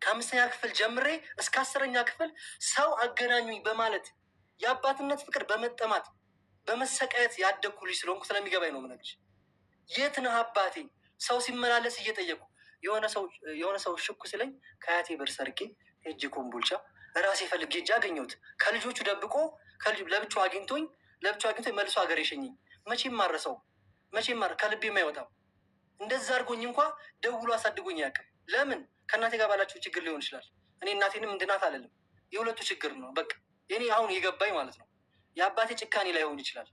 ከአምስተኛ ክፍል ጀምሬ እስከ 10ኛ ክፍል ሰው አገናኙኝ በማለት የአባትነት ፍቅር በመጠማት በመሰቃየት ያደግኩ ልጅ ስለሆንኩ ስለሚገባኝ ነው የምነግርሽ። የት ነህ አባቴ? ሰው ሲመላለስ እየጠየቁ የሆነ ሰው ሽኩ ስለኝ ከአያቴ በር ሰርቄ ሄጄ ኮምቦልቻ ራሴ ፈልጌ ሄጄ አገኘሁት። ከልጆቹ ደብቆ ለብቻው አግኝቶኝ መልሶ ሀገር የሸኘኝ መቼም ማረሰው ከልቤም አይወጣም። እንደዛ አድርጎኝ እንኳ ደውሎ አሳድጎኝ አያውቅም። ለምን? ከእናቴ ጋር ባላቸው ችግር ሊሆን ይችላል። እኔ እናቴንም እንድናት አለልም። የሁለቱ ችግር ነው በቃ። እኔ አሁን የገባኝ ማለት ነው የአባቴ ጭካኔ ላይሆን ይችላል።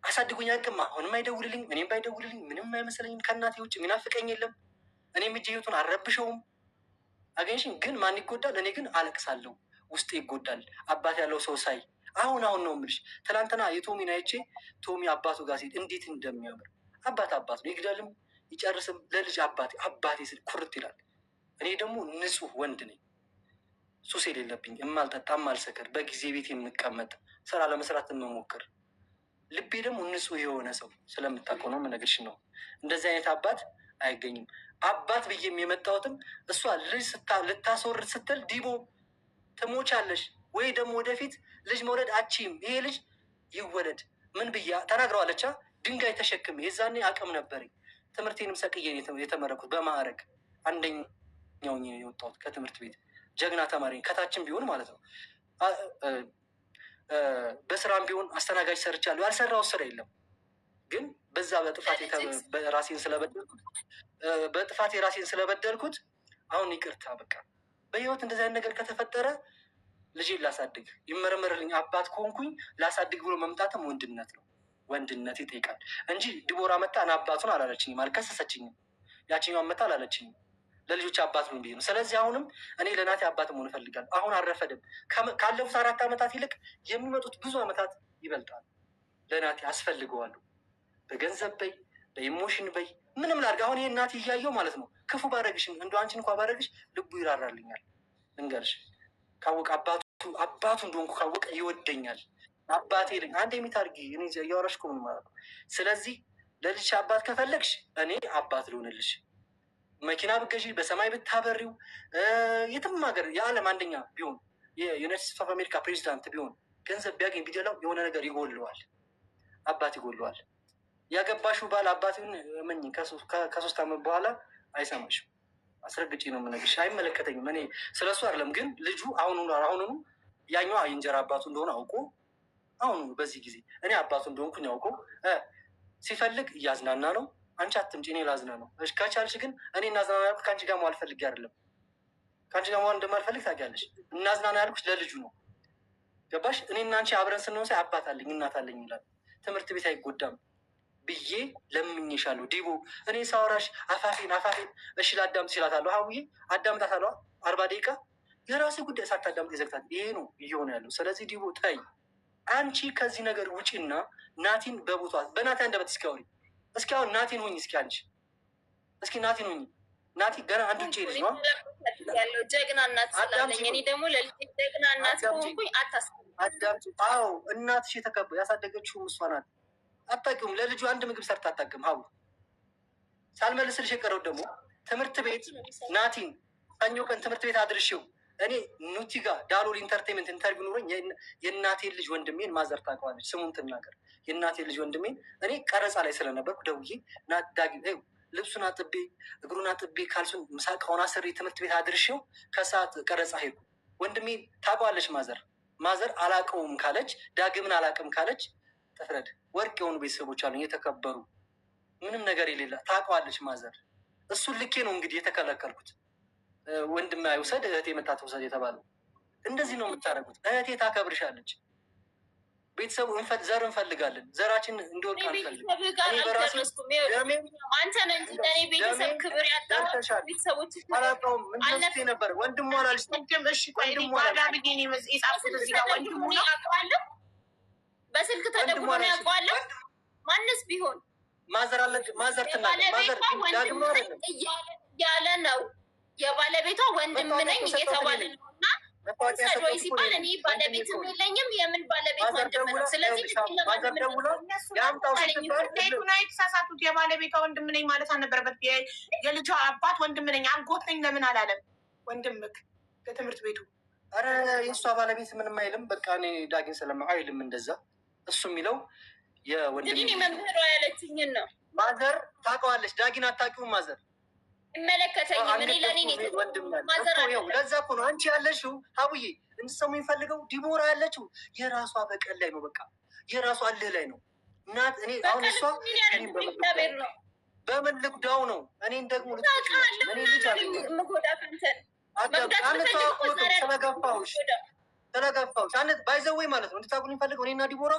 አሳድጎኝ አያውቅም። አሁንም አይደውልልኝ፣ እኔም ባይደውልልኝ ምንም አይመስለኝም። ከእናቴ ውጭ የሚናፍቀኝ የለም። እኔም እጅ ህይወቱን አልረብሸውም። አገኝሽኝ ግን ማን ይጎዳል? እኔ ግን አለቅሳለሁ፣ ውስጤ ይጎዳል። አባት ያለው ሰው ሳይ አሁን ነው የምልሽ። ትናንትና የቶሚን አይቼ ቶሚ አባቱ ጋር ሲሄድ እንዴት እንደሚያምር አባት ነው። ይግደልም ይጨርስም ለልጅ አባቴ ስል ኩርት ይላል። እኔ ደግሞ ንጹህ ወንድ ነኝ፣ ሱስ የሌለብኝ፣ የማልጠጣ የማልሰክር፣ በጊዜ ቤት የምቀመጥ፣ ስራ ለመስራት የምሞክር፣ ልቤ ደግሞ ንጹህ የሆነ ሰው ስለምታውቀው ነው የምነግርሽ ነው። እንደዚህ አይነት አባት አይገኝም። አባት ብዬም የመጣሁትም እሷ ልጅ ልታስወርድ ስትል ዲቦ ትሞቻለሽ ወይ ደግሞ ወደፊት ልጅ መውለድ አቺም ይሄ ልጅ ይወለድ ምን ብያ ተናግረዋለቻ። ድንጋይ ተሸክሜ የዛኔ አቅም ነበረኝ። ትምህርቴንም ሰቅዬ የተመረኩት በማዕረግ አንደኛው የወጣሁት ከትምህርት ቤት ጀግና ተማሪ ከታችን ቢሆን ማለት ነው። በስራም ቢሆን አስተናጋጅ ሰርቻለሁ። ያልሰራው ስራ የለም። ግን በዛ በጥፋቴ ራሴን ስለበደልኩት አሁን ይቅርታ በቃ። በህይወት እንደዚህ አይነት ነገር ከተፈጠረ ልጄን ላሳድግ ይመረመርልኝ አባት ከሆንኩኝ ላሳድግ ብሎ መምጣትም ወንድነት ነው። ወንድነት ይጠይቃል እንጂ ድቦራ መጣ እና አባቱን አላለችኝም፣ አልከሰሰችኝም። ያችኛዋን መጣ አላለችኝም። ለልጆች አባት ነው ብዬ ነው። ስለዚህ አሁንም እኔ ለናቴ አባት መሆን እፈልጋለሁ። አሁን አልረፈድም። ካለፉት 4 ዓመታት ይልቅ የሚመጡት ብዙ ዓመታት ይበልጣል። ለናቴ አስፈልገዋለሁ። በገንዘብ በይ፣ በኢሞሽን በይ፣ ምንም ላድርግ። አሁን ይህ እናቴ እያየው ማለት ነው ክፉ ባረግሽ እንደ አንቺን እንኳ ባረግሽ ልቡ ይራራልኛል። ልንገርሽ ካወቀ አባቱ እንደሆንኩ ካወቀ ይወደኛል። አባቴ ልኝ አንድ የሚታርጊ እኔ እያወራሽ እኮ ምን ማለት ነው። ስለዚህ ለልጅ አባት ከፈለግሽ እኔ አባት ልሆንልሽ። መኪና ብገዢ፣ በሰማይ ብታበሪው፣ የትም ሀገር የዓለም አንደኛ ቢሆን የዩናይትድ ስቴትስ ኦፍ አሜሪካ ፕሬዚዳንት ቢሆን ገንዘብ ቢያገኝ ቢደላው የሆነ ነገር ይጎለዋል። አባት ይጎለዋል። ያገባሽው ባል አባትን መኝ ከ3 ዓመት በኋላ አይሰማሽም። አስረግጬ ነው የምነግርሽ። አይመለከተኝም። እኔ ስለሱ አይደለም። ግን ልጁ አሁኑኑ ያኛዋ የእንጀራ አባቱ እንደሆነ አውቆ አሁኑ በዚህ ጊዜ እኔ አባቱ እንደሆንኩኝ አውቆ ሲፈልግ እያዝናና ነው። አንቺ አትምጪ እኔ ላዝና ነው። ከቻልሽ ግን እኔ እናዝናና ያልኩት ከአንቺ ጋር መዋል ፈልጌ አይደለም። ከአንቺ ጋር መዋል እንደማልፈልግ ታውቂያለሽ። እናዝናና ያልኩሽ ለልጁ ነው። ገባሽ? እኔ እና አንቺ አብረን ስንሆን ሳይ አባት አለኝ እናት አለኝ ይላል። ትምህርት ቤት አይጎዳም ብዬ ለምኜሻለሁ ዲቦ። እኔ ሳወራሽ አፋፌን እሺ ላዳምጥ እችላለሁ። ሀውዬ አዳምጣታለሁ 40 ደቂቃ የራሴ ጉዳይ ሳታዳምጥ ይዘግታል። ይሄ ነው እየሆነ ያለው። ስለዚህ ዲቦ ታይ አንቺ ከዚህ ነገር ውጪና ናቲን በቦቷ በናቲ አንደበት እስኪ አሁን ናቲን ሁኝ። እስኪ አንቺ እስኪ ናቲን ሁኝ። ናቲ ገና አንድ ውጭ ልጅ ነው ያለው ጀግና እናት ስላለኝ እኔ ደግሞ ለልጅ ጀግና እናት ሆንኩኝ። አዳምጪ። አዎ እናትሽ ያሳደገችው እሷ ናት። አታውቅም። ለልጁ አንድ ምግብ ሰርታ አታውቅም። ሀቡ ሳልመልስልሽ የቀረው ደግሞ ትምህርት ቤት ናቲን ሰኞ ቀን ትምህርት ቤት አድርሼው እኔ ኑቲ ጋር ዳሎል ኢንተርቴንመንት ኢንተርቪው ኑሮኝ የእናቴን ልጅ ወንድሜን ማዘር ታውቀዋለች፣ ስሙን ትናገር። የእናቴን ልጅ ወንድሜን እኔ ቀረጻ ላይ ስለነበርኩ ደውዬ ዳጊ ልብሱን አጥቤ እግሩን አጥቤ ካልሱን ምሳቃውን አስሬ ትምህርት ቤት አድርሼው ከሰዓት ቀረጻ ሄድኩ። ወንድሜን ታውቀዋለች ማዘር አላውቀውም ካለች ዳግምን አላውቅም ካለች ተፍረድ። ወርቅ የሆኑ ቤተሰቦች አሉ የተከበሩ፣ ምንም ነገር የሌላ ታውቀዋለች ማዘር። እሱን ልኬ ነው እንግዲህ የተከለከልኩት። ወንድም አይውሰድ እህቴ መታ ትውሰድ የተባለው። እንደዚህ ነው የምታደርጉት። እህቴ ታከብርሻለች። ቤተሰቡ ዘር እንፈልጋለን። ዘራችን እንዲወድቅ አንፈልግ። አላውቀውም እንደዚህ ነበር። ወንድሟ ላልሽ በስልክ ተደውሎ ያውቀዋለሁ። ማንስ ቢሆን ማዘር ትናገር እያለ ነው የባለቤቷ ወንድም ነኝ እየተባለ ነው። እና ሰዶይ ሲባል እኔ ባለቤትም የለኝም የምን ባለቤት ወንድም ነው። ስለዚህ የተሳሳቱት የባለቤቷ ወንድም ነኝ ማለት አልነበረበት። የልጇ አባት ወንድም ነኝ አጎት ነኝ ለምን አላለም? ወንድምክ ለትምህርት ቤቱ? አረ የእሷ ባለቤት ምንም አይልም። በቃ እኔ ዳጊን ስለማ አይልም እንደዛ። እሱ የሚለው የወንድም መምህሯ ያለችኝን ነው። ማዘር ታውቀዋለች። ዳጊን አታውቂውም? ማዘር ይመለከተኝም እኔ ለእኔ ማዘር ለዛ እኮ ነው አንቺ ያለሽው። ሀቡዬ እንድትሰሙ የሚፈልገው ዲቦራ ያለችው የራሷ በቀል ላይ ነው። በቃ የራሷ አልህ ላይ ነው። እናት እኔ አሁን እሷ በምን ልጉዳው ነው? እኔን ደግሞ እኔ ልጅ ስለገፋሁሽ አነት ባይዘወይ ማለት ነው። እንድታቁን የሚፈልገው እኔና ዲቦራ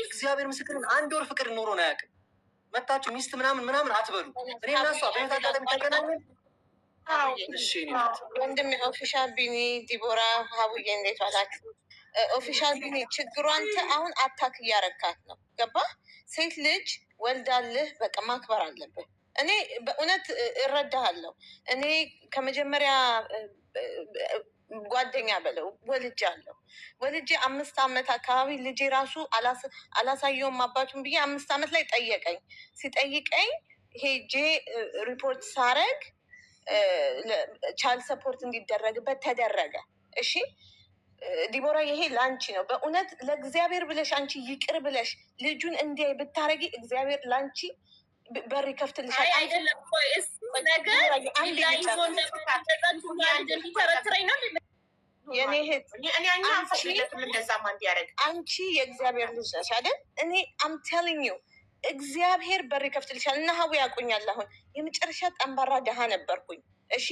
እግዚአብሔር ምስክርን 1 ወር ፍቅር ኖሮን አያውቅም። መታችሁ ሚስት ምናምን አትበሉ። እኔ እና እሷ በህይወት አጋጣሚ ተገናኘን። ወንድም ኦፊሻል ቢኒ ዲቦራ ሀቡዬ እንዴት ዋላችሁ? ኦፊሻል ቢኒ ችግሩ አንተ አሁን አታክ እያረካት ነው። ገባ? ሴት ልጅ ወልዳልህ በቃ ማክበር አለብህ። እኔ በእውነት እረዳሃለሁ። እኔ ከመጀመሪያ ጓደኛ በለው ወልጄ 5 ዓመት አካባቢ ልጄ ራሱ አላሳየውም አባቱን ብዬ 5 ዓመት ላይ ጠየቀኝ። ሲጠይቀኝ ሄጄ ሪፖርት ሳረግ ቻይልድ ሰፖርት እንዲደረግበት ተደረገ። እሺ ዲቦራ ይሄ ለአንቺ ነው። በእውነት ለእግዚአብሔር ብለሽ አንቺ ይቅር ብለሽ ልጁን እንዲያይ ብታረጊ እግዚአብሔር ለአንቺ በር ይከፍትልሻል። አይደለም የኔ እህት አንቺ የእግዚአብሔር ልጅ ነሽ አይደል? እኔ አም ቴሊንግ ዩ እግዚአብሔር በር ይከፍትልሻል። እና ሀቡ ያውቁኛል። አሁን የመጨረሻ ጠንባራ ድሃ ነበርኩኝ። እሺ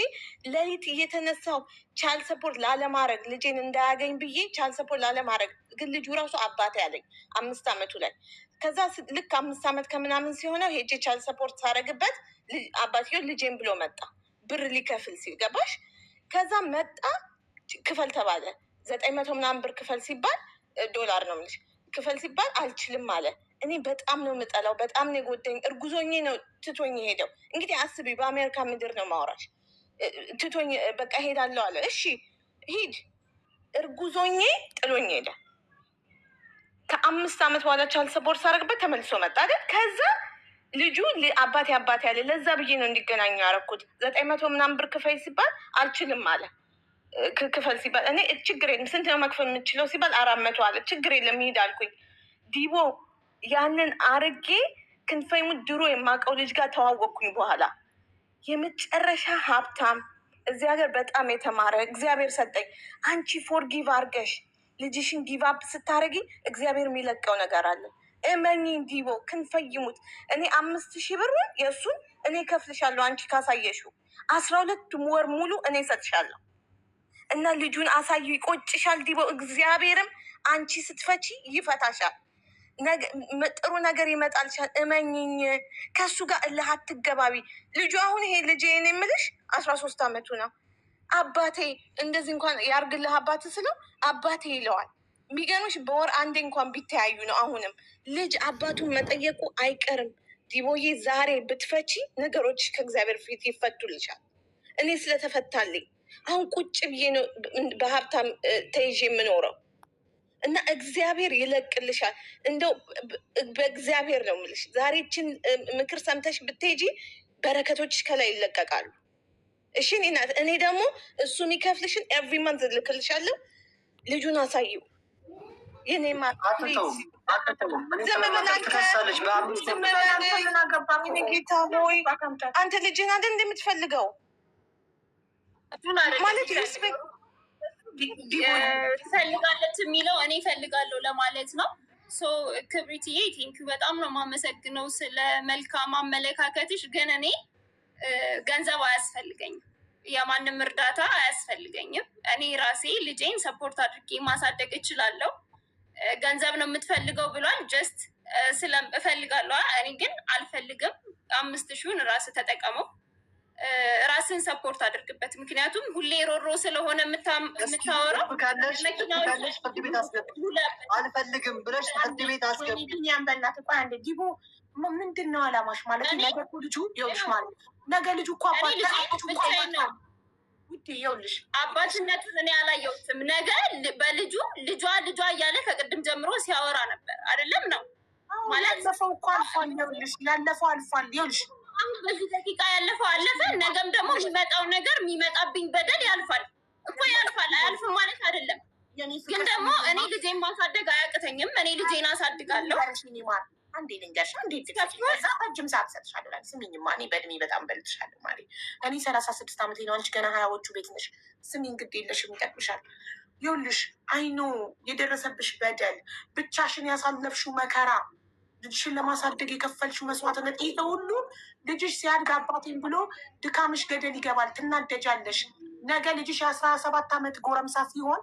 ሌሊት እየተነሳው ቻይልድ ሰፖርት ላለማድረግ ልጄን እንዳያገኝ ብዬ ቻይልድ ሰፖርት ላለማድረግ ግን ልጁ ራሱ አባቴ ያለኝ 5 ዓመቱ ላይ ከዛ ልክ 5 ዓመት ከምናምን ሲሆነው ሄጄ ቻይልድ ሰፖርት ሳረግበት አባትየው ልጄን ብሎ መጣ ብር ሊከፍል ሲል ገባሽ? ከዛ መጣ ክፈል ተባለ 900 ምናምን ብር ክፈል ሲባል $1 ነው የምልሽ ክፈል ሲባል አልችልም አለ። እኔ በጣም ነው የምጠላው። በጣም ነው የጎዳኝ። እርጉዞኜ ነው ትቶኝ ሄደው። እንግዲህ አስቢ፣ በአሜሪካ ምድር ነው ማውራሽ። ትቶኝ በቃ ሄዳለሁ አለ። እሺ ሂድ። እርጉዞኜ ጥሎኝ ሄደ። ከ5 ዓመት በኋላ ቻይልድ ሰፖርት ሳረግበት ተመልሶ መጣ አይደል? ከዛ ልጁ አባቴ ያለ ለዛ ብዬ ነው እንዲገናኙ ያደረኩት። 900 ምናምን ብር ክፈል ሲባል አልችልም አለ። ክፈል ሲባል እኔ ችግር የለም ስንት ነው መክፈል የምችለው ሲባል 400 አለ። ችግር የለም ሂድ አልኩኝ። ዲቦ ያንን አርጌ ክንፈይሙ ድሮ የማውቀው ልጅ ጋር ተዋወቅኩኝ። በኋላ የመጨረሻ ሀብታም እዚህ ሀገር በጣም የተማረ እግዚአብሔር ሰጠኝ። አንቺ ፎርጊቭ አርገሽ ልጅሽን ጊቭ አፕ ስታረጊ እግዚአብሔር የሚለቀው ነገር አለ። እመኚኝ ዲቦ ክንፈይሙት እኔ 5000 ብሩን የእሱን እኔ ከፍልሻለሁ። አንቺ ካሳየሽው 12 ወር ሙሉ እኔ ሰጥሻለሁ። እና ልጁን አሳዩ። ይቆጭሻል ዲቦ። እግዚአብሔርም አንቺ ስትፈቺ ይፈታሻል። ጥሩ ነገር ይመጣልሻል። እመኝኝ። ከሱ ጋር እልህ አትገባቢ። ልጁ አሁን ይሄ ልጅ እኔ የምልሽ 13 ዓመቱ ነው። አባቴ እንደዚህ እንኳን ያርግልህ አባት ስለው አባቴ ይለዋል። የሚገርምሽ በወር አንዴ እንኳን ቢተያዩ ነው። አሁንም ልጅ አባቱን መጠየቁ አይቀርም። ዲቦዬ ዛሬ ብትፈቺ ነገሮች ከእግዚአብሔር ፊት ይፈቱልሻል። እኔ ስለተፈታልኝ አሁን ቁጭ ብዬ ነው በሀብታም ተይዤ የምኖረው። እና እግዚአብሔር ይለቅልሻል። እንደው በእግዚአብሔር ነው የምልሽ። ዛሬችን ምክር ሰምተሽ ብትሄጂ በረከቶች ከላይ ይለቀቃሉ። እሺ እኔ ደግሞ እሱ የሚከፍልሽን ኤቭሪ መንዝ ልክልሻለሁ። ልጁን አሳዩ። የኔ ጌታ ሆይ አንተ ልጅህን አይደል እንደምትፈልገው ማለት ትፈልጋለች የሚለው እኔ እፈልጋለሁ ለማለት ነው። ክብሪትዬ ቴንኪው በጣም ነው የማመሰግነው ስለ መልካም አመለካከትሽ። ግን እኔ ገንዘብ አያስፈልገኝም፣ የማንም እርዳታ አያስፈልገኝም። እኔ ራሴ ልጄን ሰፖርት አድርጌ ማሳደግ እችላለሁ። ገንዘብ ነው የምትፈልገው ብሏል። ጀስት እፈልጋለሁ። እኔ ግን አልፈልግም። 5000ን ራስ ተጠቀመው፣ ራስን ሰፖርት አድርግበት። ምክንያቱም ሁሌ ሮሮ ስለሆነ የምታወራው አልፈልግም ብለሽ ፍርድ ቤት አስገቢ። ያንበላት እኮ አንድ ዲቦ ምንድን ነው አላማሽ? ማለት ነገ እኮ ልጁ ይኸውልሽ፣ ማለት ነገ ልጁ እኮ ይኸውልሽ አባትነቱን እኔ አላየሁትም። ነገ በልጁ ልጇ እያለ ከቅድም ጀምሮ ሲያወራ ነበር አይደለም ነው ማለት ያለፈው እኮ አልፏል። ይኸውልሽ ያለፈው አልፏል። ይኸውልሽ አሁን በዚህ ደቂቃ ያለፈው አለፈ። ነገም ደግሞ የሚመጣው ነገር የሚመጣብኝ በደል ያልፋል። እኮ ያልፋል። አያልፍም ማለት አይደለም። ግን ደግሞ እኔ ልጄን ማሳደግ አያቅተኝም። እኔ ልጄን አሳድጋለሁ። አንዴ ልንገርሽ፣ አንዴ ዛ ረጅም ሰዓት ሰጥሻለሁ። ስሚኝማ፣ እኔ በእድሜ በጣም በልጥሻለሁ ማለት እኔ 36 ዓመት ነው፣ አንቺ ገና 20ዎቹ ቤት ነሽ። ስሚኝ፣ ግድ የለሽም ይጠቅምሻል። ይኸውልሽ አይኖ የደረሰብሽ በደል፣ ብቻሽን ያሳለፍሽው መከራ፣ ልጅሽን ለማሳደግ የከፈልሽው መስዋዕትነት፣ ይሄ ሁሉ ልጅሽ ሲያድግ አባቴን ብሎ ድካምሽ ገደል ይገባል። ትናደጃለሽ። ነገ ልጅሽ 17 ዓመት ጎረምሳ ሲሆን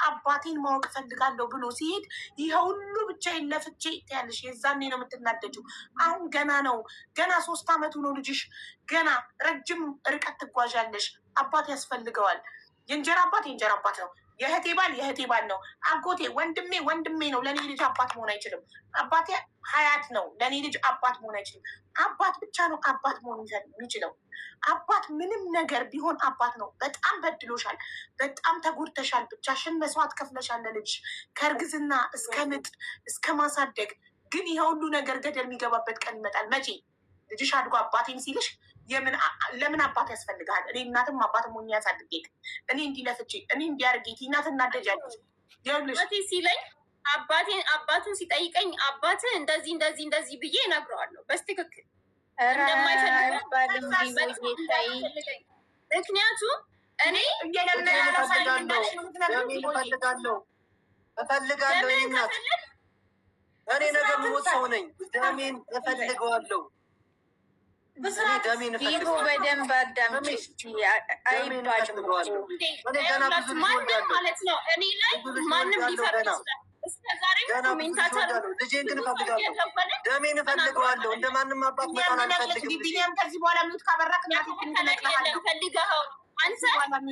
አባቴን ማወቅ እፈልጋለሁ ብሎ ሲሄድ ይሄ ሁሉ ብቻዬን ለፍቼ ያለሽ የዛኔ ነው የምትናደጂው። አሁን ገና ነው፣ ገና 3 ዓመቱ ነው ልጅሽ። ገና ረጅም ርቀት ትጓዣለሽ። አባት ያስፈልገዋል። የእንጀራ አባት የእንጀራ አባት ነው። የእህቴ ባል የእህቴ ባል ነው። አጎቴ ወንድሜ ወንድሜ ነው። ለእኔ ልጅ አባት መሆን አይችልም። አባቴ ሀያት ነው። ለእኔ ልጅ አባት መሆን አይችልም። አባት ብቻ ነው አባት መሆን የሚችለው። አባት ምንም ነገር ቢሆን አባት ነው። በጣም በድሎሻል፣ በጣም ተጎድተሻል። ብቻሽን መስዋዕት ከፍለሻል ለልጅ ከእርግዝና እስከ ምጥ እስከ ማሳደግ። ግን ይሄ ሁሉ ነገር ገደል የሚገባበት ቀን ይመጣል። መቼ ልጅሽ አድጎ አባቴን ሲልሽ ለምን አባት ያስፈልግሃል? እኔ እናትም አባትም ሆኜ ያሳድጌት እኔ እንዲለፍቼ እኔ እንዲያርጌት እናት እናደጃለች ሲለኝ አባቱን ሲጠይቀኝ አባት እንደዚህ እንደዚህ እንደዚህ ብዬ እነግረዋለሁ በስትክክል ምክንያቱም እኔ እፈልጋለሁ እኔ ነገር ሞት ሰው ነኝ። ደሜን እፈልገዋለሁ። ይሁ በደንብ አዳምጪ። አይባልም ማንም ማለት ነው እኔ ላይ ማንም ሊፈርድ ይችላል። እስከዛሬም ኮሜንታተር ልጄን ግን እፈልጋለሁ። ደሜን እፈልገዋለሁ። እንደ ማንም አባት መጣን አልፈልግም። ከዚህ በኋላ ሚዩት ካበራክ ፈልገኸው አንተ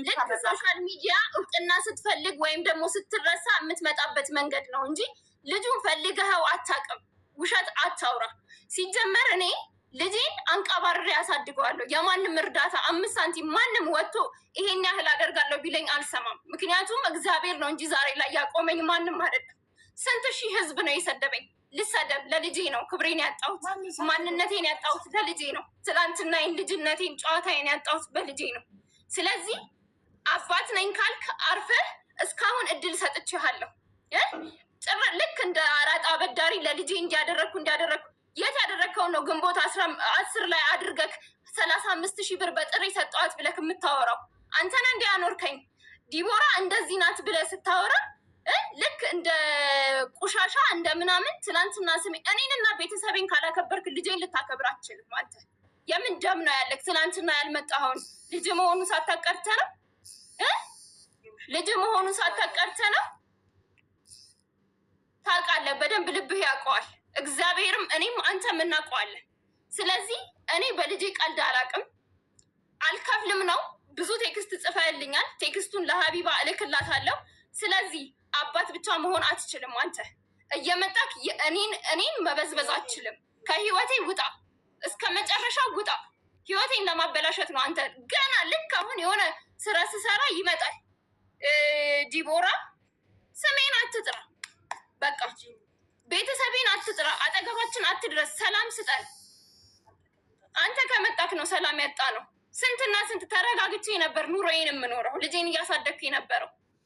ልክ ሶሻል ሚዲያ እውቅና ስትፈልግ ወይም ደግሞ ስትረሳ የምትመጣበት መንገድ ነው እንጂ ልጁን ፈልገኸው አታውቅም። ውሸት አታውራ። ሲጀመር እኔ ልጄን አንቀባርሬ ያሳድገዋለሁ። የማንም እርዳታ 5 ሳንቲም ማንም ወጥቶ ይሄን ያህል አደርጋለሁ ቢለኝ አልሰማም። ምክንያቱም እግዚአብሔር ነው እንጂ ዛሬ ላይ ያቆመኝ ማንም አይደለም። ስንት ሺህ ህዝብ ነው የሰደበኝ። ልሰደብ ለልጄ ነው። ክብሬን ያጣሁት፣ ማንነቴን ያጣሁት ለልጄ ነው። ትላንትናዬን፣ ልጅነቴን፣ ጨዋታዬን ያጣሁት በልጄ ነው። ስለዚህ አባት ነኝ ካልክ አርፈህ እስካሁን እድል ሰጥቼሃለሁ። ልክ እንደ አራጣ አበዳሪ ለልጄ እንዲያደረግኩ የት ያደረግከው ነው? ግንቦት 10 ላይ አድርገህ 35,000 ብር በጥሬ ሰጠዋት ብለህ የምታወራው አንተን እንዲ ያኖርከኝ። ዲቦራ እንደዚህ ናት ብለህ ስታወራ ልክ እንደ ቆሻሻ እንደ ምናምን ትናንትና ስሜ እኔንና ቤተሰቤን ካላከበርክ ልጄን ልታከብር አትችልም። አንተ የምን ደም ነው ያለክ? ትናንትና ያልመጣኸውን ልጅ መሆኑ ሳታቀርተ ነው ልጅ መሆኑ ሳታቀርተ ነው። ታውቃለህ፣ በደንብ ልብህ ያውቀዋል። እግዚአብሔርም እኔም አንተም እናውቀዋለን። ስለዚህ እኔ በልጄ ቀልድ አላውቅም፣ አልከፍልም ነው። ብዙ ቴክስት ጽፈህልኛል። ቴክስቱን ለሀቢባ እልክላታለሁ። ስለዚህ አባት ብቻ መሆን አትችልም። አንተ እየመጣክ እኔን መበዝበዝ አትችልም። ከህይወቴ ውጣ፣ እስከ መጨረሻ ውጣ። ህይወቴን ለማበላሸት ነው። አንተ ገና ልክ አሁን የሆነ ስራ ስሰራ ይመጣል። ዲቦራ ስሜን አትጥራ፣ በቃ ቤተሰቤን አትጥራ፣ አጠገባችን አትድረስ፣ ሰላም ስጠን። አንተ ከመጣክ ነው ሰላም ያጣ ነው። ስንትና ስንት ተረጋግቼ ነበር ኑሮዬን የምኖረው፣ ልጄን እያሳደግኩ የነበረው